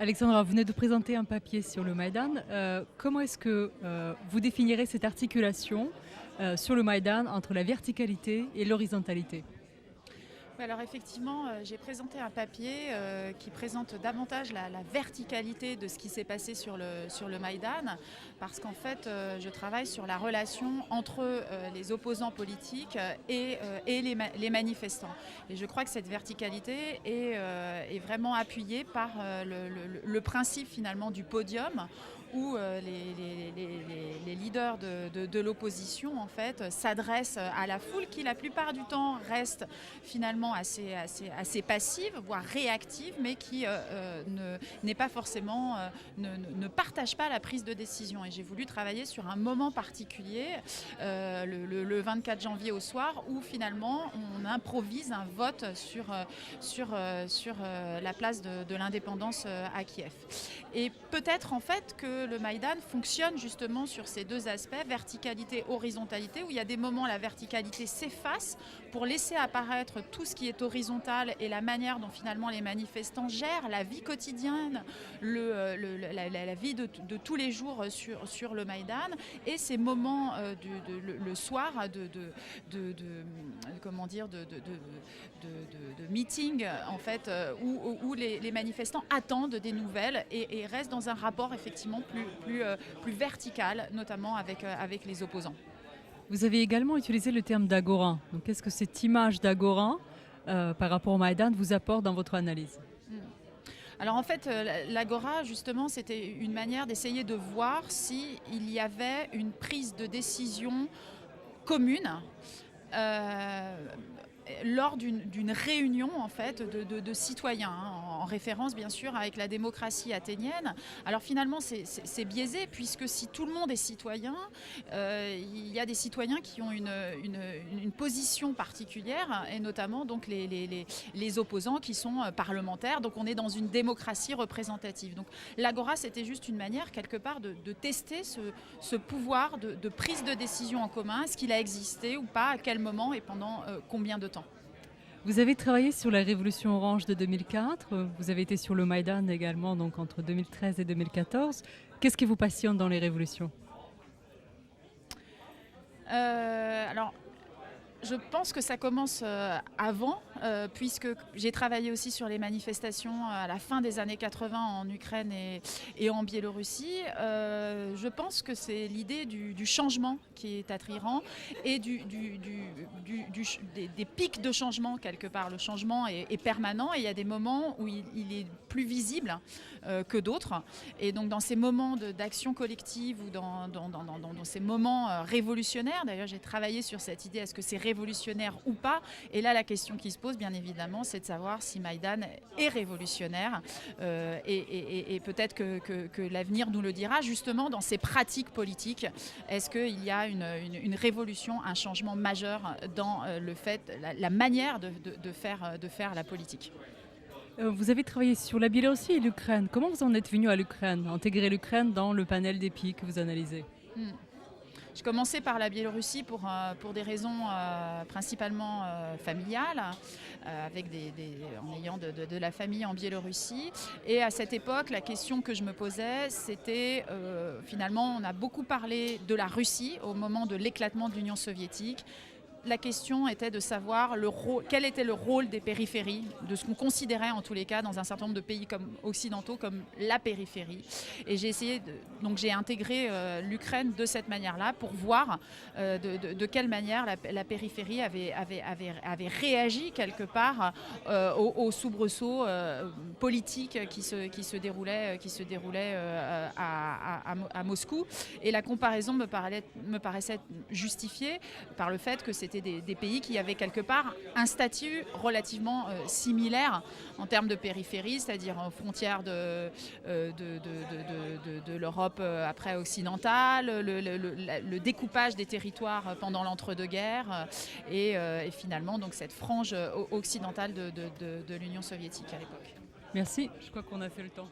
Alexandra, vous venez de présenter un papier sur le Maïdan. Comment est-ce que vous définirez cette articulation sur le Maïdan entre la verticalité et l'horizontalité? Alors effectivement, j'ai présenté un papier qui présente davantage la verticalité de ce qui s'est passé sur le Maïdan, parce qu'en fait, je travaille sur la relation entre les opposants politiques et les manifestants. Et je crois que cette verticalité est vraiment appuyée par le principe finalement du podium, où les leaders de l'opposition en fait s'adressent à la foule qui la plupart du temps reste finalement assez passive, voire réactive, mais qui n'est pas forcément, ne partage pas la prise de décision. Et j'ai voulu travailler sur un moment particulier, le 24 janvier au soir, où finalement on improvise un vote sur la place de l'indépendance à Kiev. Et peut-être en fait que le Maïdan fonctionne justement sur ces deux aspects, verticalité, horizontalité, où il y a des moments la verticalité s'efface pour laisser apparaître tout ce qui est horizontal et la manière dont finalement les manifestants gèrent la vie quotidienne, la vie de tous les jours sur le Maïdan, et ces moments le soir de meeting en fait, où les manifestants attendent des nouvelles et restent dans un rapport effectivement plus vertical, notamment avec les opposants. Vous avez également utilisé le terme d'agora. Donc, qu'est-ce que cette image d'agora par rapport au Maïdan vous apporte dans votre analyse? Alors en fait, l'agora, justement, c'était une manière d'essayer de voir s'il y avait une prise de décision commune lors d'une réunion en fait de citoyens, hein, en référence bien sûr avec la démocratie athénienne. Alors finalement c'est biaisé, puisque si tout le monde est citoyen, il y a des citoyens qui ont une position particulière, et notamment donc les opposants qui sont parlementaires. Donc on est dans une démocratie représentative. Donc l'agora, c'était juste une manière quelque part de tester ce pouvoir de prise de décision en commun. Est-ce qu'il a existé ou pas, à quel moment et pendant combien de temps? Vous avez travaillé sur la révolution orange de 2004. Vous avez été sur le Maïdan également, donc entre 2013 et 2014. Qu'est-ce qui vous passionne dans les révolutions? Alors, je pense que ça commence avant, puisque j'ai travaillé aussi sur les manifestations à la fin des années 80 en Ukraine et en Biélorussie. Je pense que c'est l'idée du changement qui est attirant, et des pics de changement quelque part. Le changement est permanent, et il y a des moments où il est plus visible que d'autres. Et donc dans ces moments d'action collective, ou dans ces moments révolutionnaires, d'ailleurs j'ai travaillé sur cette idée, est-ce que c'est révolutionnaire ou pas? Et là la question qui se pose bien évidemment, c'est de savoir si Maïdan est révolutionnaire, et peut-être que l'avenir nous le dira, justement dans ces pratiques politiques. Est-ce qu'il y a une révolution, un changement majeur dans le fait, la manière de faire la politique? Vous avez travaillé sur la Biélorussie et l'Ukraine. Comment vous en êtes venu à l'Ukraine, intégrer l'Ukraine dans le panel des pays que vous analysez? Je commençais par la Biélorussie pour des raisons principalement familiales, en ayant de la famille en Biélorussie. Et à cette époque, la question que je me posais, c'était finalement, on a beaucoup parlé de la Russie au moment de l'éclatement de l'Union soviétique. La question était de savoir quel était le rôle des périphéries, de ce qu'on considérait en tous les cas dans un certain nombre de pays occidentaux comme la périphérie. Et donc j'ai intégré l'Ukraine de cette manière-là, pour voir de quelle manière la périphérie avait réagi quelque part aux soubresauts politiques qui se déroulaient à Moscou. Et la comparaison me paraissait justifiée par le fait que c'était des pays qui avaient quelque part un statut relativement similaire en termes de périphérie, c'est-à-dire aux frontières de l'Europe après occidentale, le découpage des territoires pendant l'entre-deux-guerres, et finalement donc cette frange occidentale de l'Union soviétique à l'époque. Merci, je crois qu'on a fait le temps.